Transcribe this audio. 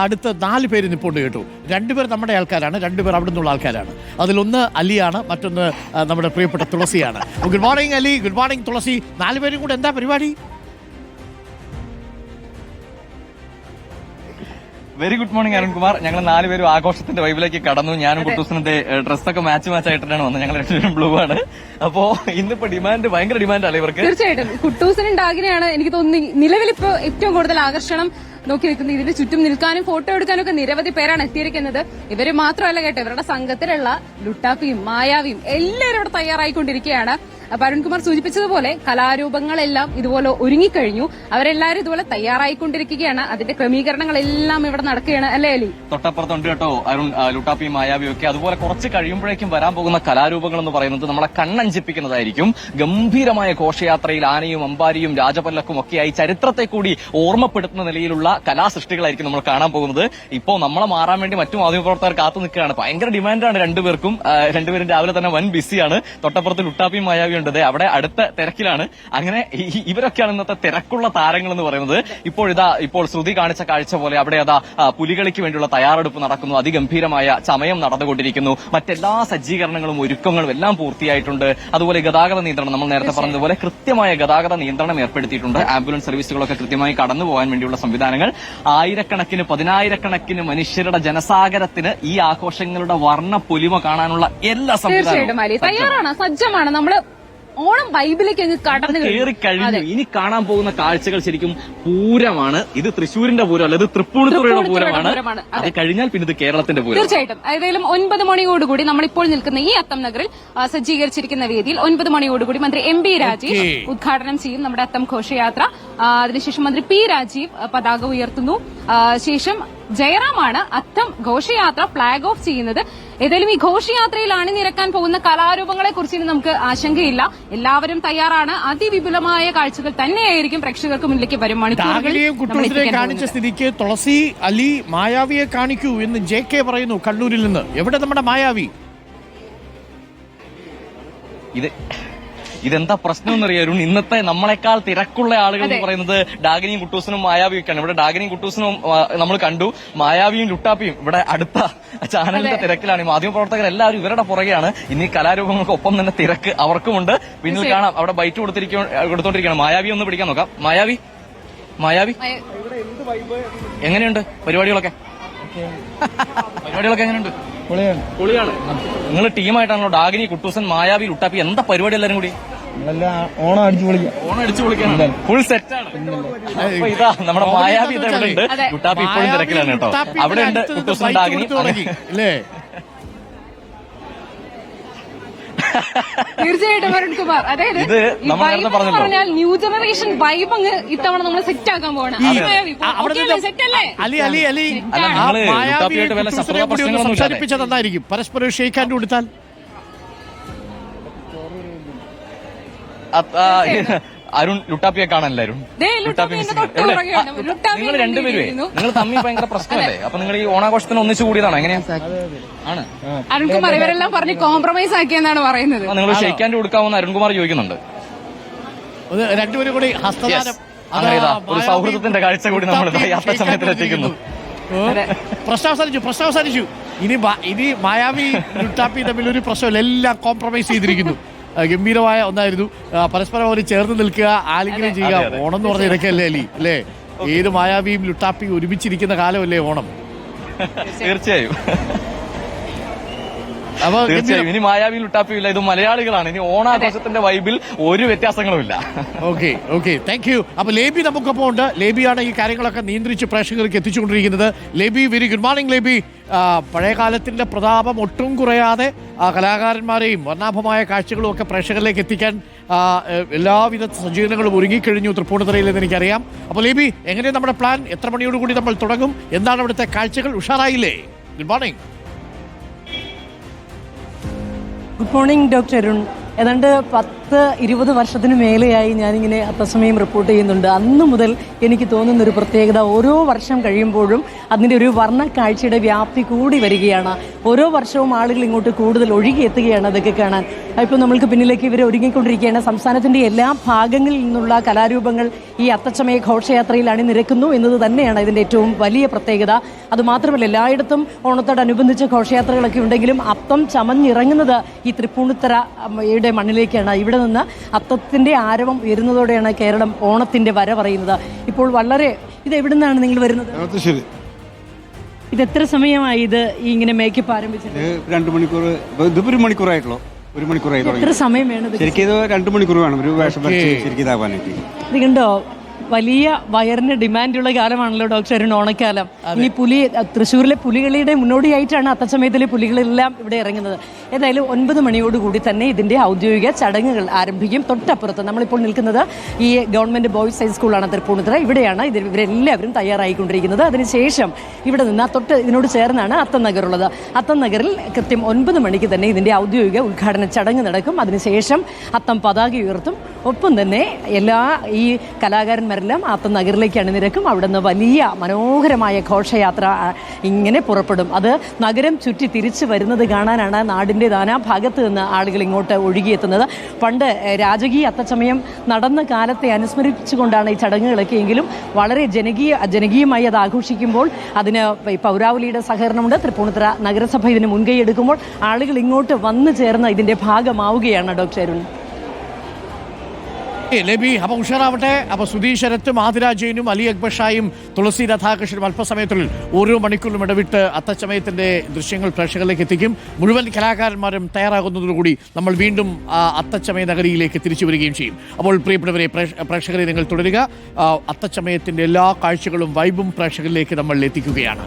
അടുത്ത 4 പേര് നിൽപ്പുണ്ട് കേട്ടോ. 2 പേർ നമ്മുടെ ആൾക്കാരാണ്, 2 പേർ അവിടെ നിന്നുള്ള ആൾക്കാരാണ്. അതിലൊന്ന് അലിയാണ്, മറ്റൊന്ന് നമ്മുടെ പ്രിയപ്പെട്ട തുളസിയാണ്. Good morning Ali, good morning Thulasi. 4 പേരും കൂടെ എന്താ പരിപാടി? Very good morning Arunkumar. ഞങ്ങൾ 4 പേരും ആഘോഷത്തിന്റെ വൈബിലേക്ക് കടന്നു. ഞാനും കുട്ടൂസിന്റെ ഡ്രസ്സൊക്കെ മാച്ച് ആയിട്ടാണ് വന്നത്. ഞങ്ങൾ 2 പേരും ബ്ലൂ ആണ്. അപ്പോ ഇന്നിപ്പോ ഭയങ്കര ഡിമാൻഡാണ് ഇവർക്ക്. തീർച്ചയായിട്ടും കുട്ടൂസിനുണ്ടാകിനെയാണ് എനിക്ക് തോന്നുന്നു നിലവിൽ ഇപ്പോ ഏറ്റവും കൂടുതൽ ആകർഷണം നോക്കി നിൽക്കുന്നത്. ഇതിന് ചുറ്റും നിൽക്കാനും ഫോട്ടോ എടുക്കാനും ഒക്കെ നിരവധി പേരാണ് എത്തിയിരിക്കുന്നത്. ഇവര് മാത്രമല്ല കേട്ടോ, ഇവരുടെ സംഘത്തിലുള്ള ലുട്ടാപ്പിയും മായാവിയും എല്ലാവരും ഇവിടെ തയ്യാറായിക്കൊണ്ടിരിക്കുകയാണ്. അപ്പൊ അരുൺകുമാർ സൂചിപ്പിച്ചതുപോലെ കലാരൂപങ്ങളെല്ലാം ഇതുപോലെ ഒരുങ്ങിക്കഴിഞ്ഞു. അവരെല്ലാവരും ഇതുപോലെ തയ്യാറായിക്കൊണ്ടിരിക്കുകയാണ്. അതിന്റെ ക്രമീകരണങ്ങളെല്ലാം ഇവിടെ നടക്കുകയാണ്, അല്ലേ അലി? തൊട്ടപ്പുറത്തുണ്ട് കേട്ടോ അരുൺ, ലുട്ടാപ്പിയും മായാവിയും ഒക്കെ. അതുപോലെ കുറച്ച് കഴിയുമ്പോഴേക്കും വരാൻ പോകുന്ന കലാരൂപങ്ങൾ എന്ന് പറയുന്നത് നമ്മളെ കണ്ണഞ്ചിപ്പിക്കുന്നതായിരിക്കും. ഗംഭീരമായ ഘോഷയാത്രയിൽ ആനയും അമ്പാരിയും രാജപല്ലക്കും ഒക്കെയായി ചരിത്രത്തെ കൂടി ഓർമ്മപ്പെടുത്തുന്ന നിലയിലുള്ള കലാസൃഷ്ടികളായിരിക്കും നമ്മൾ കാണാൻ പോകുന്നത്. ഇപ്പോ നമ്മളെ മാറാൻ വേണ്ടി മറ്റു മാധ്യമപ്രവർത്തകർ കാത്തു നിൽക്കുകയാണ്. ഭയങ്കര ഡിമാൻഡാണ് രണ്ടുപേർക്കും. രണ്ടുപേരും രാവിലെ തന്നെ വൻ ബിസിയാണ്. തൊട്ടപ്പുറത്ത് ലുട്ടാപ്പിയും മായാവിയും ഉണ്ട്, അവിടെ അടുത്ത തിരക്കിലാണ്. അങ്ങനെ ഇവരൊക്കെയാണ് ഇന്നത്തെ തിരക്കുള്ള താരങ്ങൾ എന്ന് പറയുന്നത്. ഇപ്പോൾ ശ്രുതി കാണിച്ച കാഴ്ച പോലെ അവിടെ പുലികളിക്ക് വേണ്ടിയുള്ള തയ്യാറെടുപ്പ് നടക്കുന്നു. അതിഗംഭീരമായ ചമയം നടന്നുകൊണ്ടിരിക്കുന്നു. മറ്റെല്ലാ സജ്ജീകരണങ്ങളും ഒരുക്കങ്ങളും എല്ലാം പൂർത്തിയായിട്ടുണ്ട്. അതുപോലെ ഗതാഗത നിയന്ത്രണം, നമ്മൾ നേരത്തെ പറഞ്ഞതുപോലെ കൃത്യമായ ഗതാഗത നിയന്ത്രണം ഏർപ്പെടുത്തിയിട്ടുണ്ട്. ആംബുലൻസ് സർവീസുകളൊക്കെ കൃത്യമായി കടന്നു പോകാൻ വേണ്ടിയുള്ള സംവിധാനങ്ങൾ. ആയിരക്കണക്കിന് 10,000-കണക്കിന് മനുഷ്യരുടെ ജനസാഗരത്തിന് ഈ ആഘോഷങ്ങളുടെ വർണ്ണ പൊലിമ കാണാനുള്ള എല്ലാ സംവിധാനവും തയ്യാറാണ്, സജ്ജമാണ്. നമ്മള് ഓണം വൈബിലേക്ക് അങ്ങ് കടന്നു കയറിക്കഴിഞ്ഞു. ഇനി കാണാൻ പോകുന്ന കാഴ്ചകൾ ശരിക്കും പൂരമാണ്. ഇത് തൃശ്ശൂരിന്റെ പൂരമല്ല, ഇത് തൃപ്പൂണിത്തുറയുടെ പൂരമാണ്. അത് കഴിഞ്ഞാൽ പിന്നെ ഇത് കേരളത്തിന്റെ പൂരം. തീർച്ചയായിട്ടും. ഏതായാലും 9 മണിയോടുകൂടി നമ്മളിപ്പോൾ നിൽക്കുന്ന ഈ അത്തം നഗറിൽ സജ്ജീകരിച്ചിരിക്കുന്ന വേദിയിൽ 9 മണിയോടുകൂടി മന്ത്രി എം.പി. രാജീവ് ഉദ്ഘാടനം ചെയ്യും നമ്മുടെ അത്തം ഘോഷയാത്ര. അതിനുശേഷം മന്ത്രി പി. രാജീവ് പതാക ഉയർത്തുന്നു. ശേഷം ജയറാമാണ് അത്തം ഘോഷയാത്ര ഫ്ളാഗ് ഓഫ് ചെയ്യുന്നത്. ഏതായാലും ഈ ഘോഷയാത്രയിൽ അണിനിരക്കാൻ പോകുന്ന കലാരൂപങ്ങളെ കുറിച്ച് നമുക്ക് ആശങ്കയില്ല. എല്ലാവരും തയ്യാറാണ്. അതിവിപുലമായ കാഴ്ചകൾ തന്നെയായിരിക്കും പ്രേക്ഷകർക്ക് മുന്നിലേക്ക് വരും മണിക്കൂറുകൾ കാണിച്ച സ്ഥിതിക്ക് തുളസി, അലി, മായാവിയെ കാണിക്കൂ എന്ന് JK പറയുന്നു കണ്ണൂരിൽ നിന്ന്. എവിടെ നമ്മുടെ മായാവി? ഇതെന്താ പ്രശ്നം എന്നറിയാം. ഇന്നത്തെ നമ്മളെക്കാൾ തിരക്കുള്ള ആളുകൾ എന്ന് പറയുന്നത് ഡാഗിനിയും കുട്ടൂസിനും മായാവിയൊക്കെയാണ്. ഇവിടെ ഡാഗിനിയും കുട്ടൂസിനും നമ്മൾ കണ്ടു. മായാവിയും ലുട്ടാപ്പിയും ഇവിടെ അടുത്ത ചാനലിന്റെ തിരക്കിലാണ്. മാധ്യമപ്രവർത്തകർ എല്ലാവരും ഇവരുടെ പുറകെയാണ്. ഇനി കലാരൂപങ്ങൾക്കൊപ്പം തന്നെ തിരക്ക് അവർക്കുമുണ്ട്. പിന്നിൽ കാണാം അവിടെ ബൈറ്റ് കൊടുത്തോണ്ടിരിക്കുകയാണ്. മായാവി ഒന്ന് പിടിക്കാൻ നോക്കാം. മായാവി എങ്ങനെയുണ്ട് പരിപാടികളൊക്കെ എങ്ങനെയുണ്ട്? പൊളിയാണ്. നിങ്ങൾ ടീമായിട്ടാണല്ലോ ഡാഗിനി, കുട്ടൂസൻ, മായാവി, ലുട്ടാപ്പി. എന്താ പരിപാടി എല്ലാരും കൂടി? ഓണം അടിച്ചു പൊളിക്കാനാണ്. ഫുൾ സെറ്റാണ്. അപ്പൊ ഇതാ നമ്മുടെ മായാവി ഇവിടെ ഉണ്ട്. ലുട്ടാപ്പി ഇപ്പോഴും തിരക്കിലാണ് കേട്ടോ. അവിടെ ഉണ്ട് കുട്ടൂസൻ, ഡാഗിനി. തീർച്ചയായിട്ടും അരുൺകുമാർ, അതായത് പറഞ്ഞാൽ ന്യൂ ജനറേഷൻ വൈബ് അങ്ങ് ഇത്തവണ നമ്മൾ സെറ്റ് ആക്കാൻ പോകണം. സംസാരിപ്പിച്ചതെന്നായിരിക്കും പരസ്പരം ഷെയ്ക്ക് ഹാൻഡ് കൊടുത്താൽ. അരുൺ ലുട്ടാപ്പിയെ കാണാനല്ലേ? നിങ്ങൾ രണ്ടുപേരുവേ നിങ്ങൾ തമ്മിൽ ഭയങ്കര പ്രശ്നമല്ലേ? അപ്പൊ നിങ്ങൾ ഈ ഓണാഘോഷത്തിന് ഒന്നിച്ചു കൂടിയതാണോ? എങ്ങനെയാണ് അരുൺകുമാർ ഇവരെല്ലാം പറഞ്ഞ് കോംപ്രമൈസ് ആക്കിയെന്നാണ് പറയുന്നത്. നിങ്ങൾ ഷെയ്ക്കാൻഡ് കൊടുക്കാമെന്ന് അരുൺകുമാർ ചോദിക്കുന്നുണ്ട്. രണ്ടുപേരും കൂടി ഹസ്തദാനം, അങ്ങനെ ഒരു സൗഹൃദത്തിന്റെ കാഴ്ച കൂടി നമ്മൾ യാത്രാ സമയത്തിൽ എത്തിക്കുന്നു. പ്രശ്നം അവസാനിച്ചു. ഇനി മായാവി ലുട്ടാപ്പി തമ്മിൽ ഒരു പ്രശ്നമില്ല, എല്ലാം കോംപ്രമൈസ് ചെയ്തിരിക്കുന്നു. ഗംഭീരമായ ഒന്നായിരുന്നു. പരസ്പരം അവർ ചേർന്ന് നിൽക്കുക, ആലിംഗനം ചെയ്യുക. ഓണം എന്ന് പറഞ്ഞ ഇതൊക്കെയല്ലേ അലി, അല്ലേ? ഏത് മായാവിയും ലുട്ടാപ്പിയും ഒരുമിച്ചിരിക്കുന്ന കാലമല്ലേ ഓണം? തീർച്ചയായും. ഇനി മായാവിയും ലുട്ടാപ്പിയും ഇല്ല, ഇത് മലയാളികളാണ്. ഇനി ഓണാഘോഷത്തിന്റെ വൈബിൽ ഒരു വ്യത്യാസങ്ങളും ഇല്ല. Okay thank you. അപ്പൊ ലേബി നമുക്കൊപ്പം ഉണ്ട്. ലേബിയാണ് ഈ കാര്യങ്ങളൊക്കെ നിയന്ത്രിച്ച് പ്രേക്ഷകർക്ക് എത്തിച്ചുകൊണ്ടിരിക്കുന്നത്. ലേബി, വെരി ഗുഡ് മോർണിംഗ് ലേബി. പഴയകാലത്തിന്റെ പ്രതാപം ഒട്ടും കുറയാതെ കലാകാരന്മാരെയും വർണ്ണാഭമായ കാഴ്ചകളും ഒക്കെ പ്രേക്ഷകരിലേക്ക് എത്തിക്കാൻ എല്ലാവിധ സജ്ജീകരണങ്ങളും ഒരുങ്ങിക്കഴിഞ്ഞു തൃപ്പൂണിത്തുറയിൽ എന്ന് എനിക്കറിയാം. അപ്പോൾ ലേബി, എങ്ങനെയാണ് നമ്മുടെ പ്ലാൻ? എത്ര മണിയോടുകൂടി നമ്മൾ തുടങ്ങും? എന്താണ് അവിടുത്തെ കാഴ്ചകൾ? ഉഷാറായില്ലേ? Good morning. Good morning doctor Arun. ഏതാണ്ട് 20 വർഷത്തിന് മേലെയായി ഞാനിങ്ങനെ അത്തസമയം റിപ്പോർട്ട് ചെയ്യുന്നുണ്ട്. അന്ന് മുതൽ എനിക്ക് തോന്നുന്നൊരു പ്രത്യേകത, ഓരോ വർഷം കഴിയുമ്പോഴും അതിൻ്റെ ഒരു വർണ്ണക്കാഴ്ചയുടെ വ്യാപ്തി കൂടി വരികയാണ്. ഓരോ വർഷവും ആളുകൾ ഇങ്ങോട്ട് കൂടുതൽ ഒഴുകിയെത്തുകയാണ് അതൊക്കെ കാണാൻ. ഇപ്പോൾ നമ്മൾക്ക് പിന്നിലേക്ക് ഇവർ ഒരുങ്ങിക്കൊണ്ടിരിക്കുകയാണ്. സംസ്ഥാനത്തിൻ്റെ എല്ലാ ഭാഗങ്ങളിൽ നിന്നുള്ള കലാരൂപങ്ങൾ ഈ അത്തച്ചമയ ഘോഷയാത്രയിൽ അണിനിരക്കുന്നു എന്നത് തന്നെയാണ് ഇതിൻ്റെ ഏറ്റവും വലിയ പ്രത്യേകത. അതുമാത്രമല്ല, എല്ലായിടത്തും ഓണത്തോടനുബന്ധിച്ച് ഘോഷയാത്രകളൊക്കെ ഉണ്ടെങ്കിലും അത്തം ചമഞ്ഞിറങ്ങുന്നത് ഈ തൃപ്പൂണിത്തറയുടെ മണ്ണിലേക്കാണ്. ഇവിടെ നിന്ന് അത്തത്തിന്റെ ആരവം ഉയരുന്നതോടെയാണ് കേരളം ഓണത്തിന്റെ വര പറയുന്നത്. ഇപ്പോൾ ഇത് എവിടെ നിന്നാണ് നിങ്ങൾ വരുന്നത്? ഇത് എത്ര സമയമായി ഇത് ഇങ്ങനെ മേക്കപ്പ് ആരംഭിച്ചത്? 2 മണിക്കൂർ, ഇതിപ്പോ 1 മണിക്കൂറായിട്ടുള്ളൂ. 1 മണിക്കൂറായി. എത്ര സമയം വേണം ശരിക്കും? ഇത് 2 മണിക്കൂർ വേണം ഒരു വേഷം ശരിക്കും ഇതാവാനായിട്ട്. ഇത് കണ്ടോ, വലിയ വയറിന് ഡിമാൻഡുള്ള കാലമാണല്ലോ ഡോക്ടർ അരുൺ, ഓണക്കാലം. ഇനി തൃശ്ശൂരിലെ പുലികളിയുടെ മുന്നോടിയായിട്ടാണ് അത്തച്ചമയത്തിലെ പുലികളെല്ലാം ഇവിടെ ഇറങ്ങുന്നത്. ഏതായാലും 9 മണിയോടുകൂടി തന്നെ ഇതിന്റെ ഔദ്യോഗിക ചടങ്ങുകൾ ആരംഭിക്കും. തൊട്ടപ്പുറത്ത് നമ്മളിപ്പോൾ നിൽക്കുന്നത് ഈ ഗവൺമെന്റ് ബോയ്സ് ഹൈസ്കൂളാണ് തൃപ്പൂണിത്തുറ. ഇവിടെയാണ് ഇവരെല്ലാവരും തയ്യാറായിക്കൊണ്ടിരിക്കുന്നത്. അതിനുശേഷം ഇവിടെ നിന്ന് ഇതിനോട് ചേർന്നാണ് അത്തം നഗർ ഉള്ളത്. അത്തം നഗറിൽ കൃത്യം 9 മണിക്ക് തന്നെ ഇതിന്റെ ഔദ്യോഗിക ഉദ്ഘാടന ചടങ്ങ് നടക്കും. അതിനുശേഷം അത്തം പതാക ഉയർത്തും. ഒപ്പം തന്നെ എല്ലാ ഈ കലാകാരന്മാരെല്ലാം അത്തം നഗറിലേക്ക് അണിനിരക്കും. അവിടെ നിന്ന് വലിയ മനോഹരമായ ഘോഷയാത്ര ഇങ്ങനെ പുറപ്പെടും. അത് നഗരം ചുറ്റി തിരിച്ചു വരുന്നത് കാണാനാണ് നാടിൻ്റെ നാനാഭാഗത്ത് നിന്ന് ആളുകൾ ഇങ്ങോട്ട് ഒഴുകിയെത്തുന്നത്. പണ്ട് രാജകീയ അത്തച്ചമയം നടന്ന കാലത്തെ അനുസ്മരിച്ചുകൊണ്ടാണ് ഈ ചടങ്ങുകളൊക്കെ. എങ്കിലും വളരെ ജനകീയമായി അത് ആഘോഷിക്കുമ്പോൾ അതിന് പൗരാവലിയുടെ സഹകരണമുണ്ട്. തൃപ്പൂണിത്തുറ നഗരസഭ ഇതിന് മുൻകൈ എടുക്കുമ്പോൾ ആളുകൾ ഇങ്ങോട്ട് വന്നു ചേർന്ന് ഇതിന്റെ ഭാഗമാവുകയാണ് ഡോക്ടർ അരുൺ. ലേബി, അപ്പൊ ഉഷാറാവട്ടെ. അപ്പൊ സുധീഷ് ശരത്തും ആതിര ജെയിനും അലി അക്ബർ ഷായും തുളസി രാധാകൃഷ്ണനും അല്പസമയത്തിനുള്ളിൽ ഓരോ മണിക്കൂറിലും ഇടവിട്ട് അത്തച്ചമയത്തിന്റെ ദൃശ്യങ്ങൾ പ്രേക്ഷകരിലേക്ക് എത്തിക്കും. മുഴുവൻ കലാകാരന്മാരും തയ്യാറാകുന്നതോടുകൂടി നമ്മൾ വീണ്ടും അത്തച്ചമയ നഗരിയിലേക്ക് തിരിച്ചു വരികയും ചെയ്യും. അപ്പോൾ പ്രിയപ്പെട്ടവരെ, പ്രേക്ഷകരെ നിങ്ങൾ തുടരുക. അത്തച്ചമയത്തിന്റെ എല്ലാ കാഴ്ചകളും വൈബും പ്രേക്ഷകരിലേക്ക് നമ്മൾ എത്തിക്കുകയാണ്.